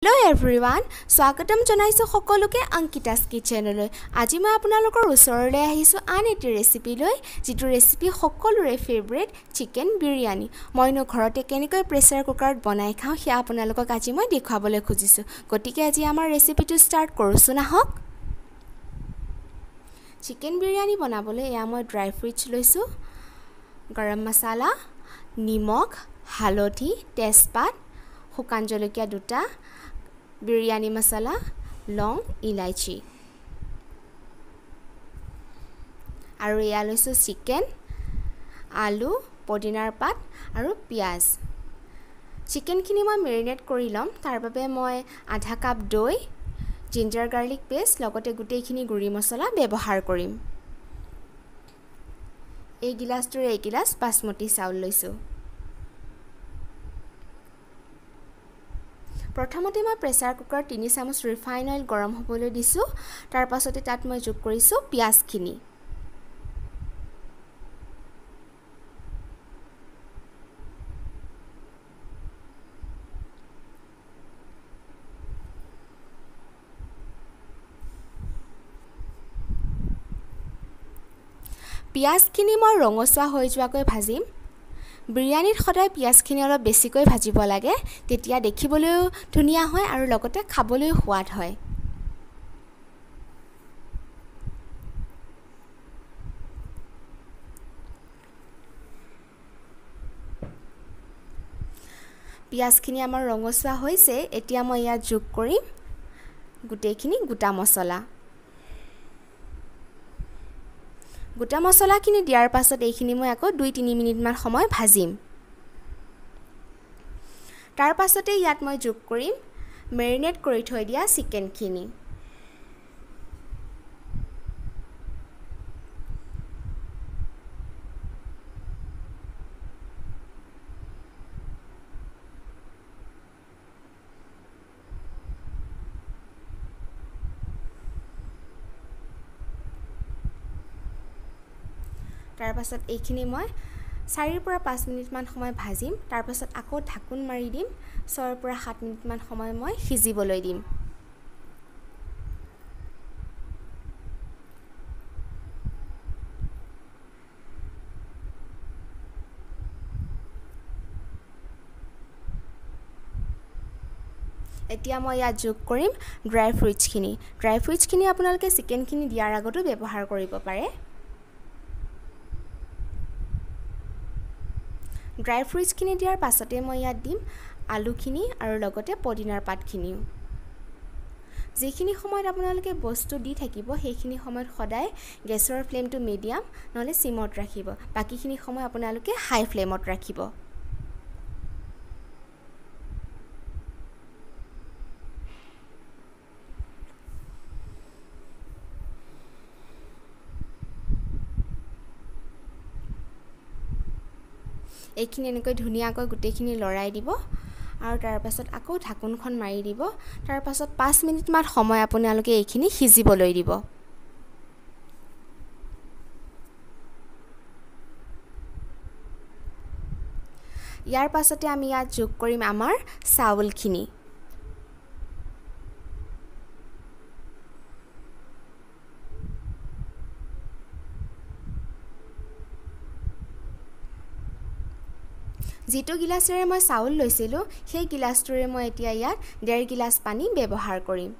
Hello everyone, স্বাগতম জনাইছো সকলোকে অংকিতাস কিচেনলৈ। আজি মই আপোনালোকৰ ওচৰলৈ আহিছো আন এটি ৰেচিপি লৈ, যিটো ৰেচিপি সকলোৰে ফেভৰেট চিকেন বিৰিয়ানী। মইনো ঘৰতে কেনেকৈ প্ৰেছাৰ কুকাৰত বনাই খাওঁ সেয়া আপোনালোকক আজি মই দেখুৱাবলৈ খুজিছো। গতিকে আজি আমাৰ ৰেচিপিটো ষ্টাৰ্ট কৰোছো নাহক। চিকেন বিৰিয়ানী বনাবলৈ এয়া মই ড্ৰাই ফ্ৰুটছ লৈছো, গৰম মছলা, নিমখ, হালধি, তেজপাত, শুকান জলকীয়া দুটা, বিৰিয়ানী মছলা, লং, ইলাইচি আৰু এয়া লৈছো চিকেন, আলু, পদিনাৰ পাত আৰু পিয়াজ। চিকেনখিনি মই মেৰিনেট কৰি ল'ম। তাৰ বাবে মই আধা কাপ দৈ, জিঞ্জাৰ গাৰ্লিক পেষ্ট লগতে গোটেইখিনি গুড়ি মছলা ব্যৱহাৰ কৰিম। এই গিলাছটোৰে এক গিলাছ বাসমতি চাউল লৈছো। প্ৰথমতে মই প্ৰেছাৰ কুকাৰত 3 চামুচ ৰিফাইন অইল গৰম হ'বলৈ দিছো। তাৰ পাছতে তাত মই যোগ কৰিছো পিয়াজখিনি। পিয়াজখিনি মই ৰঙচুৱা হৈ যোৱাকৈ ভাজিম। বিৰিয়ানীত সদায় পিয়াজখিনি অলপ বেছিকৈ ভাজিব লাগে, তেতিয়া দেখিবলৈও ধুনীয়া হয় আৰু লগতে খাবলৈও সোৱাদ হয়। পিয়াজখিনি আমাৰ ৰঙচুৱা হৈছে। এতিয়া মই ইয়াত যোগ কৰিম গোটেইখিনি গোটা মছলা। গোটা মছলাখিনি দিয়াৰ পাছত এইখিনি মই আকৌ 2-3 মিনিটমান সময় ভাজিম। তাৰ পাছতে ইয়াত মই যোগ কৰিম মেৰিনেট কৰি থৈ দিয়া চিকেনখিনি। তাৰ পাছত এইখিনি মই 4 পৰা 5 মিনিটমান সময় ভাজিম। তাৰ পাছত আকৌ ঢাকোন মাৰি দিম। 6 পৰা 7 মিনিটমান সময় মই সিজিবলৈ দিম। এতিয়া মই ইয়াত যোগ কৰিম ড্ৰাই ফ্ৰুটছখিনি। ড্ৰাই ফ্ৰুটছখিনি আপোনালোকে চিকেনখিনি দিয়াৰ আগতো ব্যৱহাৰ কৰিব পাৰে। ড্ৰাই ফ্ৰুটছখিনি দিয়াৰ পাছতে মই ইয়াত দিম আলুখিনি আৰু লগতে পদিনাৰ পাতখিনিও। যিখিনি সময়ত আপোনালোকে বস্তু দি থাকিব সেইখিনি সময়ত সদায় গেছৰ ফ্লেমটো মিডিয়াম নহ'লে সিমত ৰাখিব। বাকীখিনি সময় আপোনালোকে হাই ফ্লেমত ৰাখিব। এইখিনি এনেকৈ ধুনীয়াকৈ গোটেইখিনি লৰাই দিব আৰু তাৰ পাছত আকৌ ঢাকোনখন মাৰি দিব। তাৰ পাছত 5 মিনিটমান সময় আপোনালোকে এইখিনি সিজিবলৈ দিব। ইয়াৰ পাছতে আমি ইয়াত যোগ কৰিম আমাৰ চাউলখিনি। যিটো গিলাছেৰে মই চাউল লৈছিলোঁ সেই গিলাছটোৰে মই এতিয়া ইয়াত 1.5 গিলাছ পানী ব্যৱহাৰ কৰিম।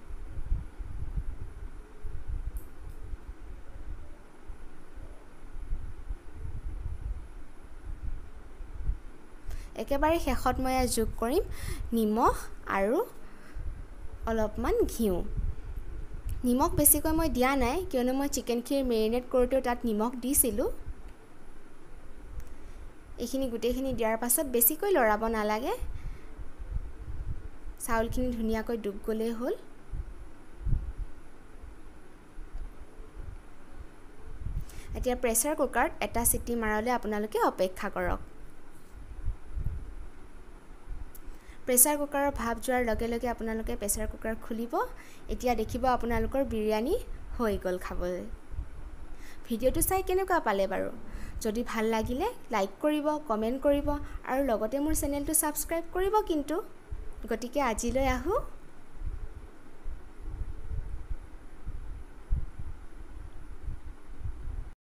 একেবাৰে শেষত মই ইয়াত যোগ কৰিম নিমখ আৰু অলপমান ঘিউ। নিমখ বেছিকৈ মই দিয়া নাই কিয়নো মই চিকেনখিনি মেৰিনেট কৰোঁতেও তাত নিমখ দিছিলোঁ। এইখিনি গোটেইখিনি দিয়াৰ পাছত বেছিকৈ লৰাব নালাগে। চাউলখিনি ধুনীয়াকৈ ডুব গ'লেই হ'ল। এতিয়া প্ৰেছাৰ কুকাৰত এটা চিটি মাৰলৈ আপোনালোকে অপেক্ষা কৰক। প্ৰেছাৰ কুকাৰৰ ভাপ যোৱাৰ লগে লগে আপোনালোকে প্ৰেছাৰ কুকাৰ খুলিব। এতিয়া দেখিব আপোনালোকৰ বিৰিয়ানী হৈ গ'ল খাবলৈ। ভিডিঅ'টো চাই কেনেকুৱা পালে বাৰু? যদি ভাল লাগিলে লাইক কৰিব, কমেণ্ট কৰিব আৰু লগতে মোৰ চেনেলটো ছাবস্ক্ৰাইব কৰিব কিন্তু। গতিকে আজিলৈ আহোঁ।